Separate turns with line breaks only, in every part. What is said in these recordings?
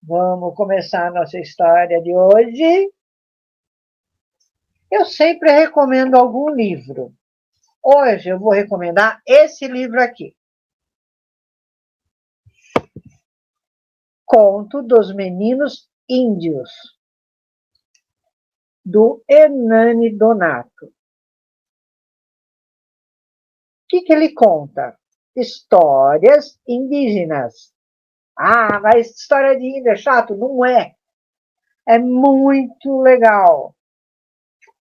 Vamos começar a nossa história de hoje. Eu sempre recomendo algum livro. Hoje eu vou recomendar esse livro aqui. Conto dos Meninos Índios, do Hernani Donato. O que ele conta? Histórias indígenas. Ah, mas história de índio é chato? Não é. É muito legal.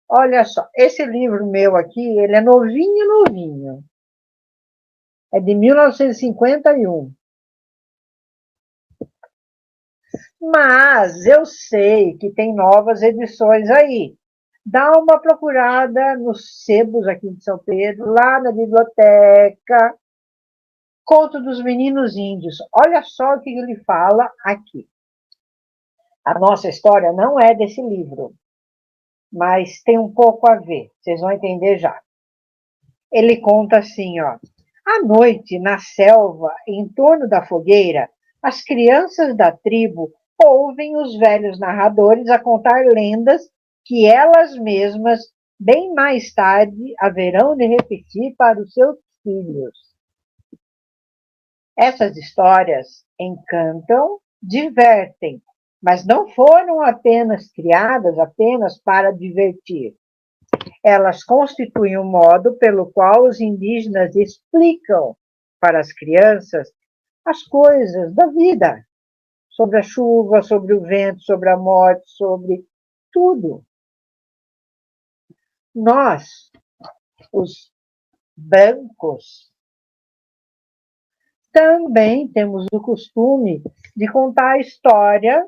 Olha só, esse livro meu aqui, ele é novinho, novinho. É de 1951. Mas eu sei que tem novas edições aí. Dá uma procurada nos sebos aqui de São Pedro, lá na biblioteca. Conto dos Meninos Índios. Olha só o que ele fala aqui. A nossa história não é desse livro, mas tem um pouco a ver. Vocês vão entender já. Ele conta assim, ó. À noite, na selva, em torno da fogueira, as crianças da tribo ouvem os velhos narradores a contar lendas que elas mesmas, bem mais tarde, haverão de repetir para os seus filhos. Essas histórias encantam, divertem, mas não foram apenas criadas apenas para divertir. Elas constituem um modo pelo qual os indígenas explicam para as crianças as coisas da vida, sobre a chuva, sobre o vento, sobre a morte, sobre tudo. Nós, os brancos, também temos o costume de contar a história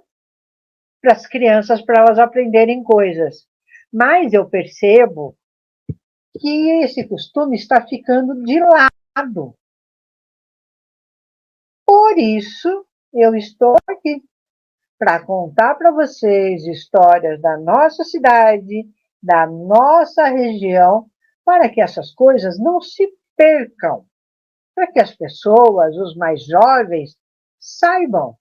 para as crianças, para elas aprenderem coisas. Mas eu percebo que esse costume está ficando de lado. Por isso, eu estou aqui para contar para vocês histórias da nossa cidade, da nossa região, para que essas coisas não se percam, para que as pessoas, os mais jovens, saibam.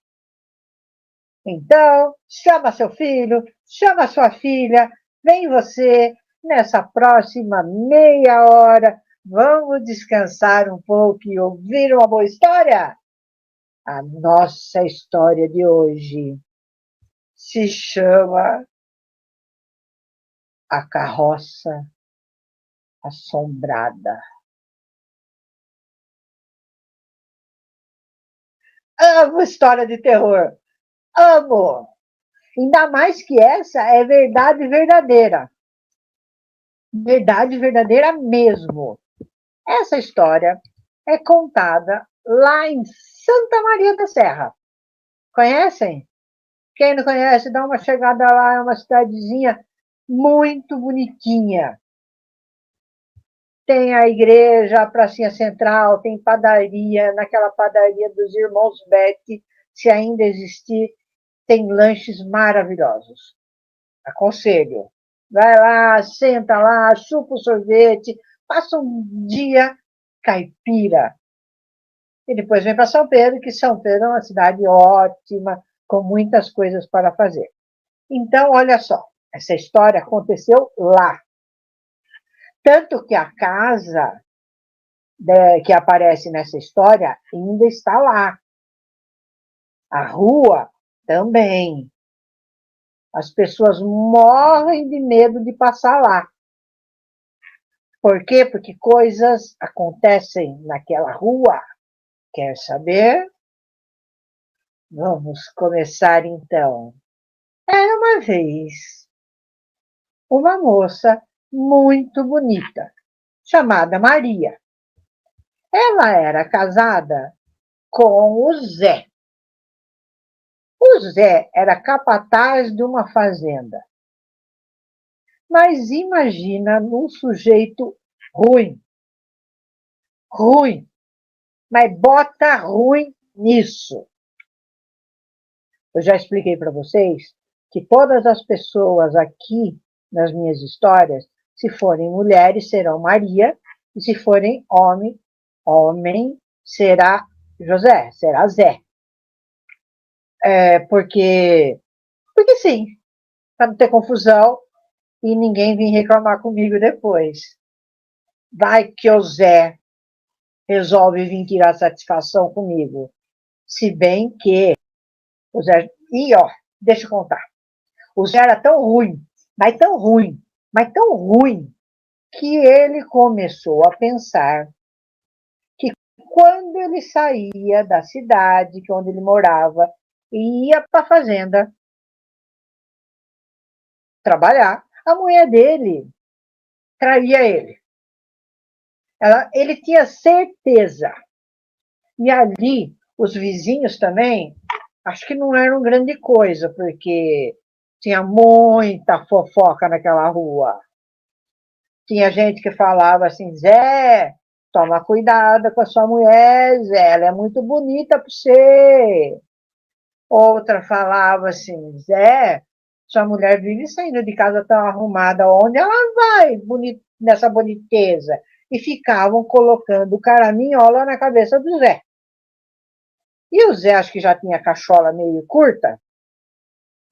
Então, chama seu filho, chama sua filha, vem você, nessa próxima meia hora, vamos descansar um pouco e ouvir uma boa história? A nossa história de hoje se chama A Carroça Assombrada. Amo história de terror. Amo! Ainda mais que essa é verdade verdadeira. Verdade verdadeira mesmo. Essa história é contada lá em Santa Maria da Serra. Conhecem? Quem não conhece, dá uma chegada lá, é uma cidadezinha muito bonitinha. Tem a igreja, a pracinha central, tem padaria, naquela padaria dos irmãos Betti, se ainda existir, tem lanches maravilhosos. Aconselho. Vai lá, senta lá, chupa o sorvete, passa um dia caipira. E depois vem para São Pedro, que São Pedro é uma cidade ótima, com muitas coisas para fazer. Então, olha só, essa história aconteceu lá. Tanto que a casa que aparece nessa história ainda está lá. A rua também. As pessoas morrem de medo de passar lá. Por quê? Porque coisas acontecem naquela rua. Quer saber? Vamos começar então. Era uma vez uma moça muito bonita, chamada Maria. Ela era casada com o Zé. O Zé era capataz de uma fazenda. Mas imagina num sujeito ruim. Ruim. Mas bota ruim nisso. Eu já expliquei para vocês que todas as pessoas aqui nas minhas histórias, se forem mulheres, serão Maria, e se forem homem será José, será Zé. Porque sim, para não ter confusão e ninguém vir reclamar comigo depois. Vai que o Zé resolve vir tirar satisfação comigo. Se bem que o Zé. E ó, deixa eu contar. O Zé era tão ruim, mas tão ruim, mas tão ruim, que ele começou a pensar que quando ele saía da cidade, que onde ele morava, e ia para a fazenda trabalhar, a mulher dele traía ele. Ele tinha certeza. E ali, os vizinhos também, acho que não eram grande coisa, porque tinha muita fofoca naquela rua. Tinha gente que falava assim, Zé, toma cuidado com a sua mulher, Zé, ela é muito bonita para você. Outra falava assim, Zé, sua mulher vive saindo de casa tão arrumada, onde ela vai nessa boniteza? E ficavam colocando caraminhola na cabeça do Zé. E o Zé, acho que já tinha a cachola meio curta,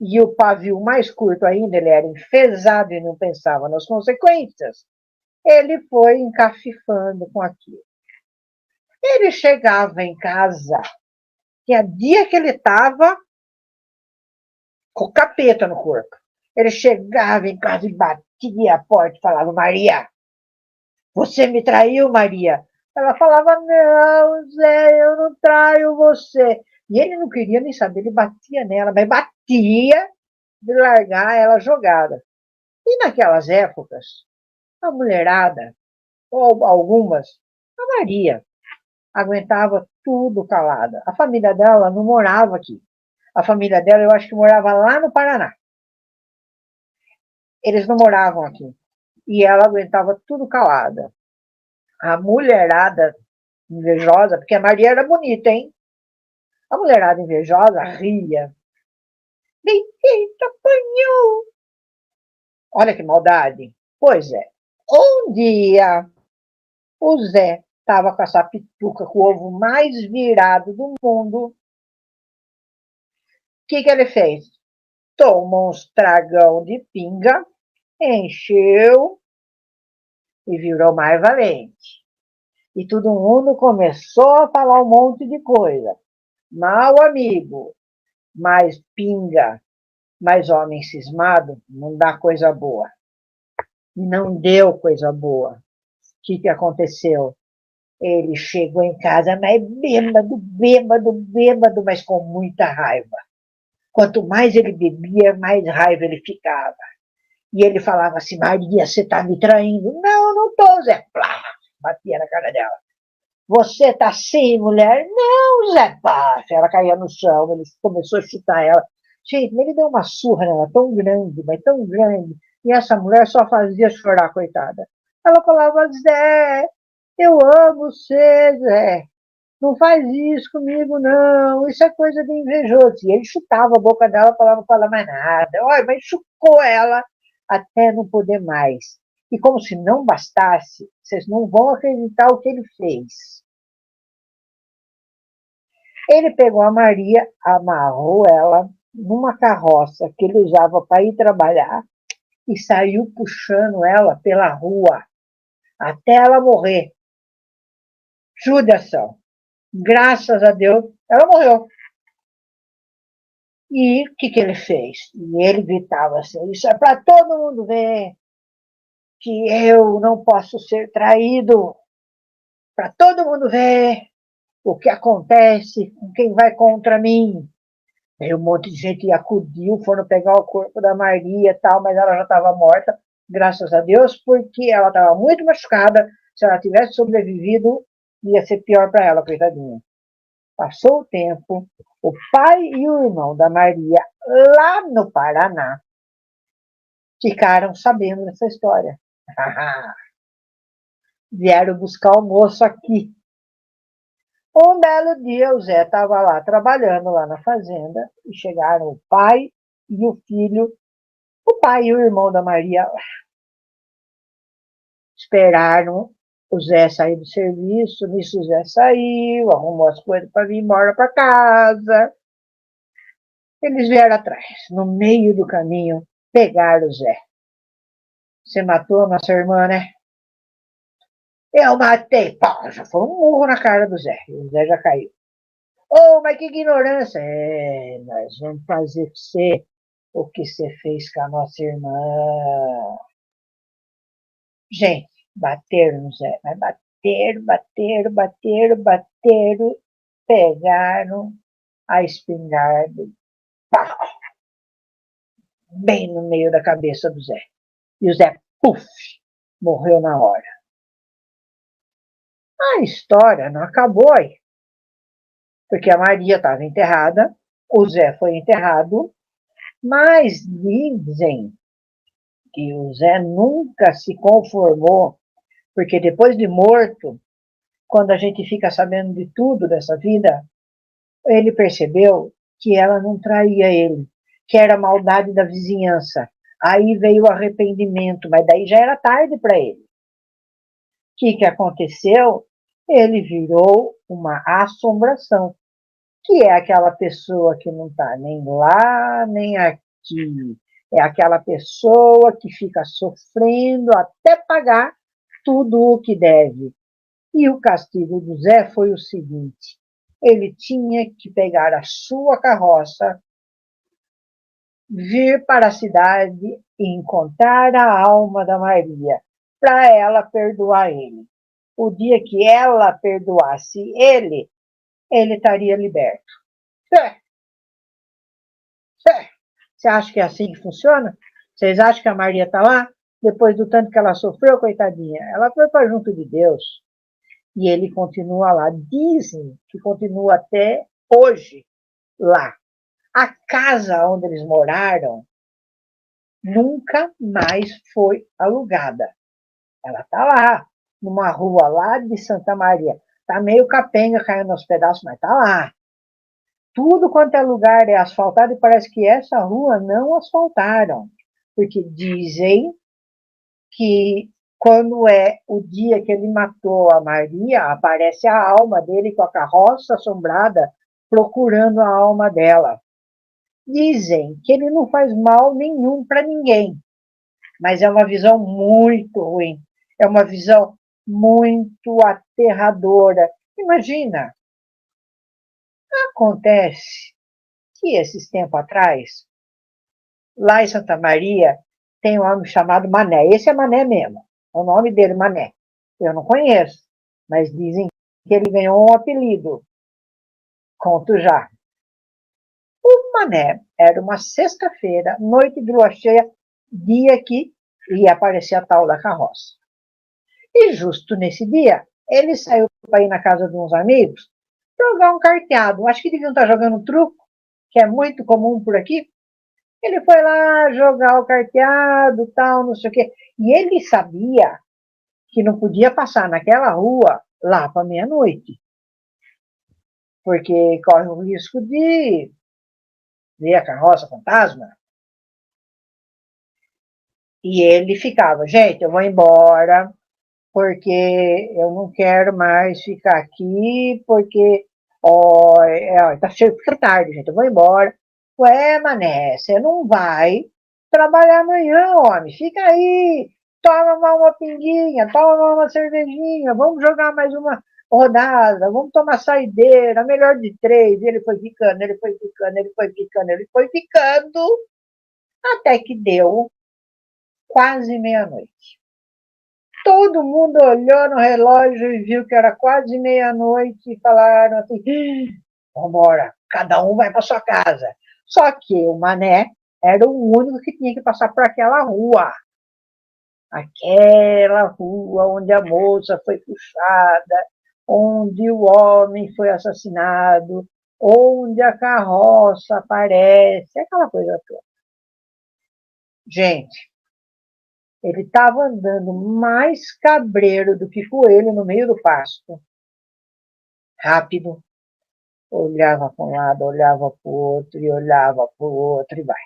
e o pavio mais curto ainda, ele era enfesado e não pensava nas consequências. Ele foi encafifando com aquilo. Ele chegava em casa, tinha dia que ele estava com o capeta no corpo. Ele chegava em casa e batia a porta e falava, Maria, você me traiu, Maria? Ela falava, não, Zé, eu não traio você. E ele não queria nem saber, ele batia nela, mas batia de largar ela jogada. E naquelas épocas, a mulherada, ou algumas, a Maria, aguentava tudo calada. A família dela não morava aqui. A família dela, eu acho que morava lá no Paraná. Eles não moravam aqui. E ela aguentava tudo calada. A mulherada invejosa, porque a Maria era bonita, hein? A mulherada invejosa ria. Eita, apanhou! Olha que maldade. Pois é. Um dia, o Zé estava com essa pituca com o ovo mais virado do mundo. O que ele fez? Tomou um estragão de pinga, encheu e virou mais valente. E todo mundo começou a falar um monte de coisa. Mal amigo, mais pinga, mais homem cismado, não dá coisa boa. Não deu coisa boa. O que aconteceu? Ele chegou em casa, mas bêbado, bêbado, bêbado, mas com muita raiva. Quanto mais ele bebia, mais raiva ele ficava. E ele falava assim, Maria, você está me traindo. Não, não estou, Zé. Plá, batia na cara dela. Você está assim, mulher? Não, Zé. Pá. Ela caía no chão, ele começou a chutar ela. Gente, ele deu uma surra nela tão grande, mas tão grande. E essa mulher só fazia chorar, coitada. Ela falava, Zé, eu amo você, Zé. Não faz isso comigo, não. Isso é coisa de invejoso. E ele chutava a boca dela, falava, não fala mais nada. Olha, mas chucou ela até não poder mais. E como se não bastasse, vocês não vão acreditar o que ele fez. Ele pegou a Maria, amarrou ela numa carroça que ele usava para ir trabalhar e saiu puxando ela pela rua até ela morrer. Judiação. Graças a Deus, ela morreu. E o que ele fez? E ele gritava assim, isso é para todo mundo ver que eu não posso ser traído, para todo mundo ver o que acontece com quem vai contra mim. Aí um monte de gente acudiu, foram pegar o corpo da Maria e tal, mas ela já estava morta, graças a Deus, porque ela estava muito machucada. Se ela tivesse sobrevivido, ia ser pior para ela, coitadinha. Passou o tempo, o pai e o irmão da Maria, lá no Paraná, ficaram sabendo dessa história. Vieram buscar o moço aqui. Um belo dia, o Zé estava lá trabalhando lá na fazenda e chegaram o pai e o filho, o pai e o irmão da Maria esperaram o Zé sair do serviço. Nisso o Zé saiu, arrumou as coisas para vir embora para casa. Eles vieram atrás. No meio do caminho, pegaram o Zé. Você matou a nossa irmã, né? Eu matei. Pá, já foi um murro na cara do Zé. O Zé já caiu. Oh, mas que ignorância! É, nós vamos fazer com você o que você fez com a nossa irmã. Gente, bateram no Zé. Mas bateram. Pegaram a espingarda. Pá, bem no meio da cabeça do Zé. E o Zé, puf, morreu na hora. A história não acabou aí, porque a Maria estava enterrada, o Zé foi enterrado, mas dizem que o Zé nunca se conformou, porque depois de morto, quando a gente fica sabendo de tudo dessa vida, ele percebeu que ela não traía ele, que era maldade da vizinhança. Aí veio o arrependimento, mas daí já era tarde para ele. O que aconteceu? Ele virou uma assombração, que é aquela pessoa que não está nem lá, nem aqui. É aquela pessoa que fica sofrendo até pagar tudo o que deve. E o castigo do Zé foi o seguinte: ele tinha que pegar a sua carroça, vir para a cidade e encontrar a alma da Maria, para ela perdoar ele. O dia que ela perdoasse ele estaria liberto. Você acha que é assim que funciona? Vocês acham que a Maria está lá? Depois do tanto que ela sofreu, coitadinha, ela foi para junto de Deus. E ele continua lá. Dizem que continua até hoje lá. A casa onde eles moraram nunca mais foi alugada. Ela está lá, numa rua lá de Santa Maria. Está meio capenga caindo aos pedaços, mas está lá. Tudo quanto é lugar é asfaltado e parece que essa rua não asfaltaram. Porque dizem que quando é o dia que ele matou a Maria, aparece a alma dele com a carroça assombrada procurando a alma dela. Dizem que ele não faz mal nenhum para ninguém, mas é uma visão muito ruim, é uma visão muito aterradora. Imagina, acontece que esses tempos atrás, lá em Santa Maria, tem um homem chamado Mané. Esse é Mané mesmo. É o nome dele, Mané. Eu não conheço, mas dizem que ele ganhou um apelido. Conto já. O Mané era uma sexta-feira, noite de lua cheia, dia que ia aparecer a tal da carroça. E justo nesse dia, ele saiu para ir na casa de uns amigos jogar um carteado. Acho que deviam estar jogando truco, que é muito comum por aqui. Ele foi lá jogar o carteado, tal, não sei o quê. E ele sabia que não podia passar naquela rua lá para meia-noite, porque corre o risco de ver a carroça fantasma. E ele ficava, gente, eu vou embora, porque eu não quero mais ficar aqui, porque tá cheio de tarde, gente, eu vou embora. Ué, mané, você não vai trabalhar amanhã, homem, fica aí, toma uma pinguinha, toma uma cervejinha, vamos jogar mais uma rodada, vamos tomar saideira, melhor de 3. E ele foi ficando, até que deu quase meia-noite. Todo mundo olhou no relógio e viu que era quase meia-noite e falaram assim: vamos embora, cada um vai para sua casa. Só que o Mané era o único que tinha que passar por aquela rua onde a moça foi puxada, onde o homem foi assassinado, onde a carroça aparece, aquela coisa toda. Gente, ele estava andando mais cabreiro do que coelho no meio do pasto. Rápido, olhava para um lado, olhava para o outro, e olhava para o outro, e vai.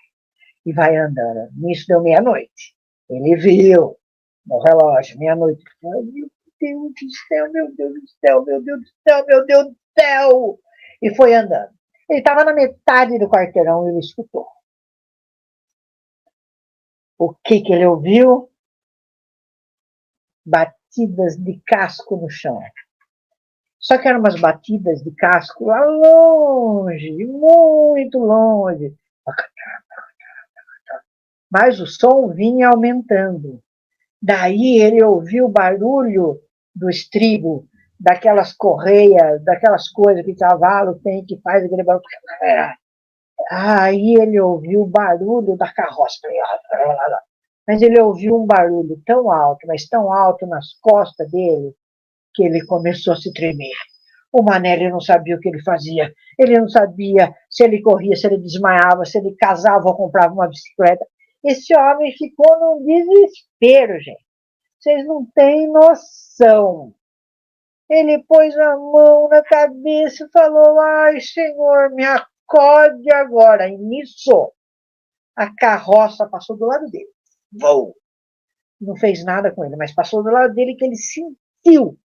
E vai andando. Nisso deu meia-noite. Ele viu no relógio, meia-noite. Ai, meu Deus do céu, meu Deus do céu, meu Deus do céu, meu Deus do céu! E foi andando. Ele estava na metade do quarteirão e ele escutou. O que ele ouviu? Batidas de casco no chão. Só que eram umas batidas de casco lá longe, muito longe. Mas o som vinha aumentando. Daí ele ouviu o barulho do estribo, daquelas correias, daquelas coisas que cavalo tem que faz aquele barulho. Aí ele ouviu o barulho da carroça. Mas ele ouviu um barulho tão alto, mas tão alto nas costas dele, que ele começou a se tremer. O Mané ele não sabia o que ele fazia. Ele não sabia se ele corria, se ele desmaiava, se ele casava ou comprava uma bicicleta. Esse homem ficou num desespero, gente. Vocês não têm noção. Ele pôs a mão na cabeça e falou: ai, Senhor, me acorde agora. E nisso, a carroça passou do lado dele. Vou! Não fez nada com ele, mas passou do lado dele que ele sentiu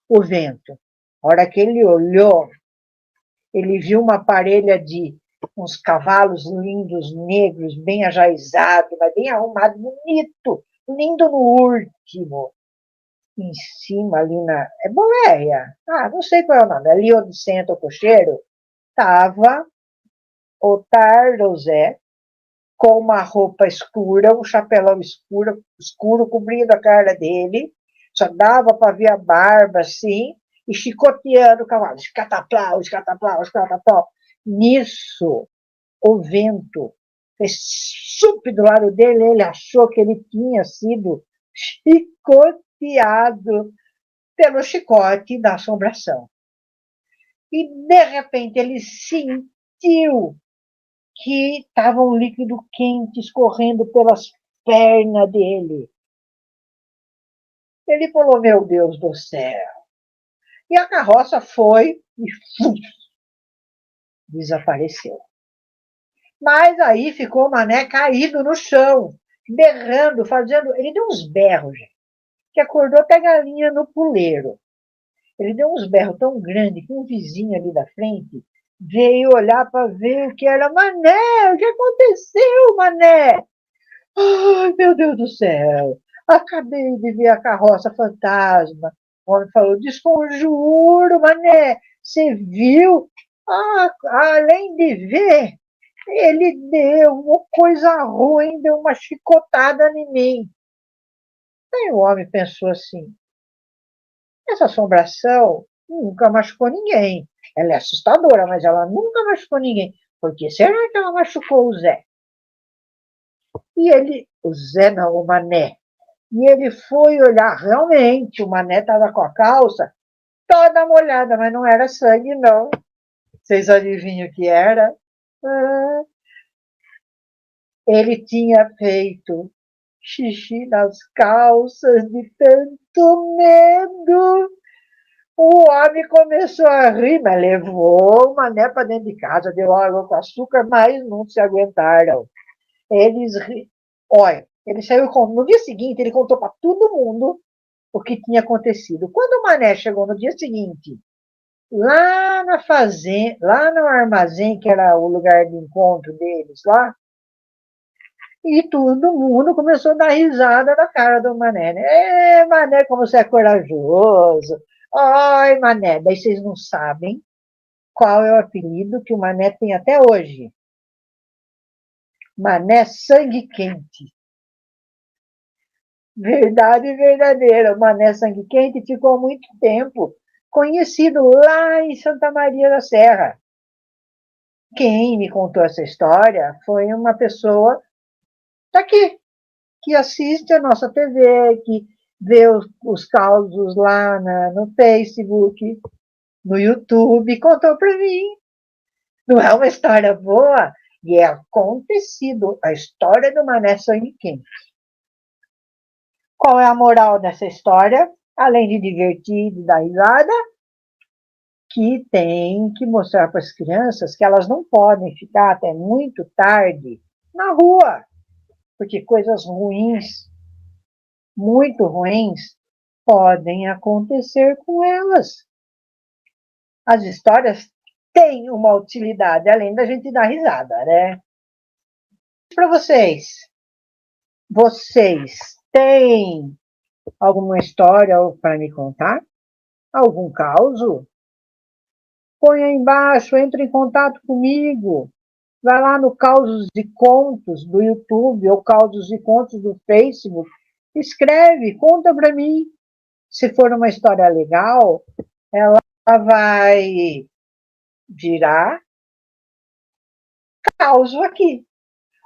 o vento. A hora que ele olhou, ele viu uma parelha de uns cavalos lindos, negros, bem ajaizados, mas bem arrumado, bonito, lindo no último. Em cima, ali na. É Boleia. Não sei qual é o nome. Ali onde senta o cocheiro, estava o Tarzé com uma roupa escura, um chapelão escuro, cobrindo a cara dele. Só dava para ver a barba assim, e chicoteando o cavalo. Escataplau, escataplau, escataplau. Nisso, o vento fez chup do lado dele, ele achou que ele tinha sido chicoteado pelo chicote da assombração. E, de repente, ele sentiu que estava um líquido quente escorrendo pelas pernas dele. Ele falou: meu Deus do céu. E a carroça foi e desapareceu. Mas aí ficou o Mané caído no chão, berrando, fazendo. Ele deu uns berros, gente, que acordou até galinha no puleiro. Ele deu uns berros tão grandes que um vizinho ali da frente veio olhar para ver o que era. Mané, o que aconteceu, Mané? Ai, meu Deus do céu, acabei de ver a carroça fantasma. O homem falou: desconjuro, Mané, você viu? Além de ver, ele deu uma coisa ruim, deu uma chicotada em mim. Aí o homem pensou assim: essa assombração nunca machucou ninguém. Ela é assustadora, mas ela nunca machucou ninguém. Por que será que ela machucou o Zé? E ele, o Zé não, o Mané. E ele foi olhar, realmente, o Mané estava com a calça toda molhada, mas não era sangue, não. Vocês adivinham o que era? Ele tinha feito xixi nas calças de tanto medo. O homem começou a rir, mas levou o Mané para dentro de casa, deu água com açúcar, mas não se aguentaram. Eles ri... Olha, ele saiu no dia seguinte, ele contou para todo mundo o que tinha acontecido. Quando o Mané chegou no dia seguinte, lá na fazenda, lá no armazém, que era o lugar de encontro deles lá, e todo mundo começou a dar risada na cara do Mané. Né? Mané, como você é corajoso. Ai, Mané. Daí vocês não sabem qual é o apelido que o Mané tem até hoje. Mané Sangue Quente. Verdade verdadeira. O Mané Sangue Quente ficou muito tempo conhecido lá em Santa Maria da Serra. Quem me contou essa história foi uma pessoa daqui, que assiste a nossa TV, que vê os causos lá no Facebook, no YouTube, contou para mim. Não é uma história boa? E é acontecido a história do Mané Sangue Quente. Qual é a moral dessa história? Além de divertir e dar risada, que tem que mostrar para as crianças que elas não podem ficar até muito tarde na rua, porque coisas ruins, muito ruins, podem acontecer com elas. As histórias tem uma utilidade, além da gente dar risada, né? Para vocês têm alguma história para me contar? Algum caso? Põe aí embaixo, entre em contato comigo. Vai lá no Causos de Contos do YouTube ou Causos de Contos do Facebook. Escreve, conta para mim. Se for uma história legal, ela vai virar caos aqui.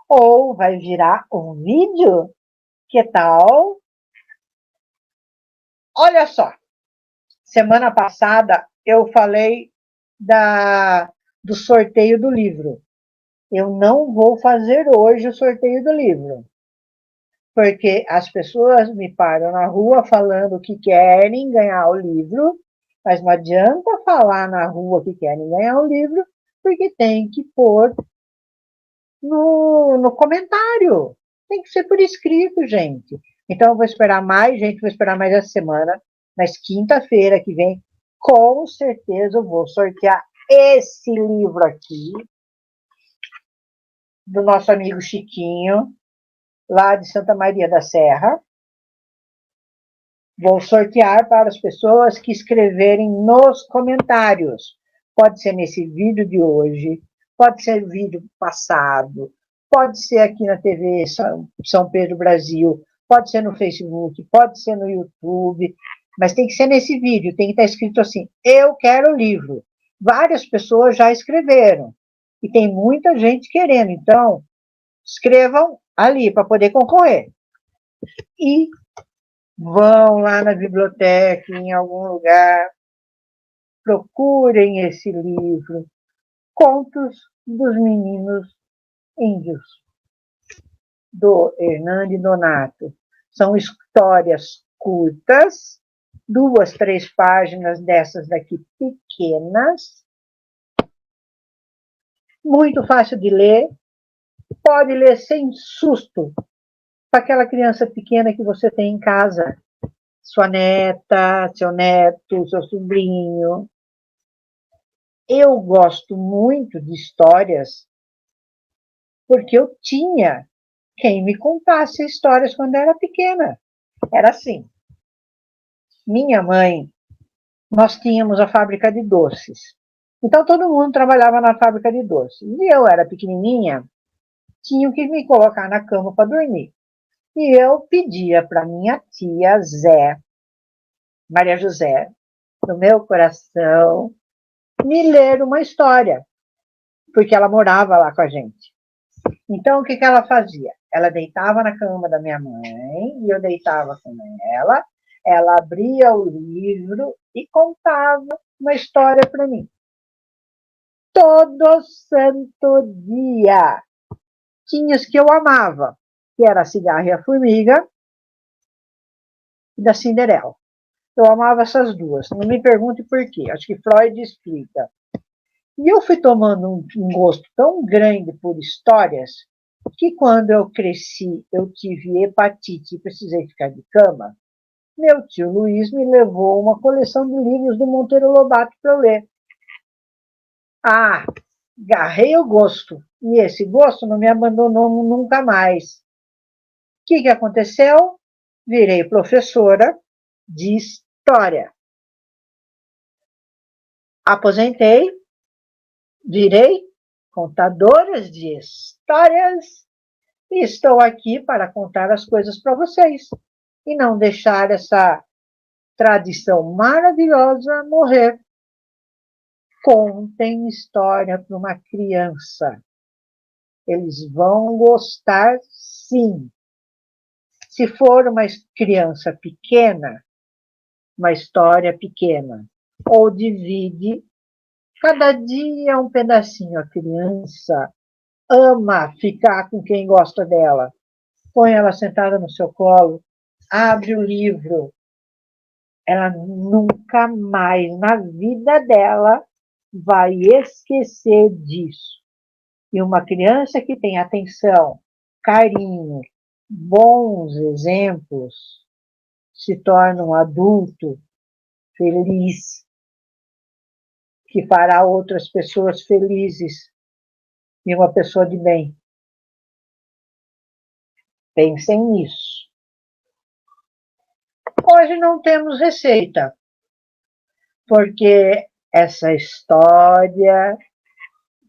Ou vai virar um vídeo. Que tal? Olha só, semana passada eu falei do sorteio do livro. Eu não vou fazer hoje o sorteio do livro, porque as pessoas me param na rua falando que querem ganhar o livro, mas não adianta falar na rua que querem ganhar o livro, porque tem que pôr no comentário. Tem que ser por escrito, gente. Então, eu vou esperar mais, gente, vou esperar mais essa semana, mas quinta-feira que vem, com certeza eu vou sortear esse livro aqui, do nosso amigo Chiquinho, lá de Santa Maria da Serra. Vou sortear para as pessoas que escreverem nos comentários. Pode ser nesse vídeo de hoje, pode ser no vídeo passado, pode ser aqui na TV São Pedro Brasil, pode ser no Facebook, pode ser no YouTube, mas tem que ser nesse vídeo, tem que estar escrito assim, eu quero o livro. Várias pessoas já escreveram, e tem muita gente querendo, então escrevam ali para poder concorrer. E vão lá na biblioteca, em algum lugar, procurem esse livro, Contos dos Meninos Índios, do Hernani Donato. São histórias curtas, 2, 3 páginas dessas daqui pequenas, muito fácil de ler, pode ler sem susto, para aquela criança pequena que você tem em casa, sua neta, seu neto, seu sobrinho. Eu gosto muito de histórias porque eu tinha quem me contasse histórias quando eu era pequena. Era assim. Minha mãe, nós tínhamos a fábrica de doces. Então todo mundo trabalhava na fábrica de doces. E eu era pequenininha, tinham que me colocar na cama para dormir. E eu pedia para minha tia Maria José, no meu coração, me ler uma história, porque ela morava lá com a gente. Então, o que ela fazia? Ela deitava na cama da minha mãe, e eu deitava com ela abria o livro e contava uma história para mim. Todo santo dia. Tinha as que eu amava, que era a Cigarra e a Formiga e da Cinderela. Eu amava essas duas. Não me pergunte por quê. Acho que Freud explica. E eu fui tomando um gosto tão grande por histórias que quando eu cresci, eu tive hepatite e precisei ficar de cama. Meu tio Luiz me levou uma coleção de livros do Monteiro Lobato para eu ler. Ah, agarrei o gosto. E esse gosto não me abandonou nunca mais. O que aconteceu? Virei professora de história. Aposentei, virei contadora de histórias e estou aqui para contar as coisas para vocês e não deixar essa tradição maravilhosa morrer. Contem história para uma criança. Eles vão gostar, sim. Se for uma criança pequena, uma história pequena, ou divide, cada dia um pedacinho. A criança ama ficar com quem gosta dela. Põe ela sentada no seu colo, abre o livro. Ela nunca mais na vida dela vai esquecer disso. E uma criança que tem atenção, carinho, bons exemplos, se torna um adulto feliz, que fará outras pessoas felizes e uma pessoa de bem. Pensem nisso. Hoje não temos receita, porque essa história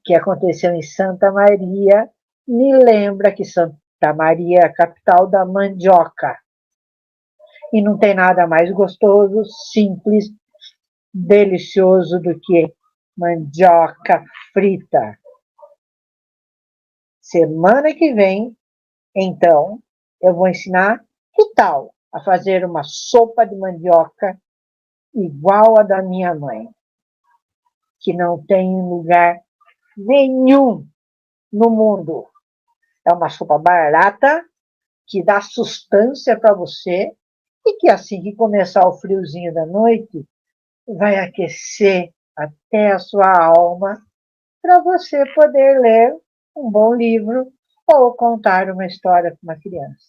que aconteceu em Santa Maria me lembra que Santa Maria é a capital da mandioca. E não tem nada mais gostoso, simples, delicioso do que mandioca frita. Semana que vem, então, eu vou ensinar que tal a fazer uma sopa de mandioca igual a da minha mãe, que não tem lugar nenhum no mundo. É uma sopa barata, que dá sustância para você e que assim que começar o friozinho da noite, vai aquecer até a sua alma para você poder ler um bom livro ou contar uma história para uma criança.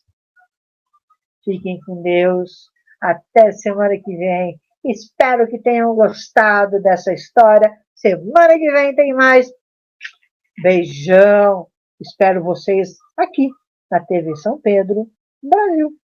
Fiquem com Deus. Até semana que vem. Espero que tenham gostado dessa história. Semana que vem tem mais. Beijão. Espero vocês aqui na TV São Pedro, Brasil.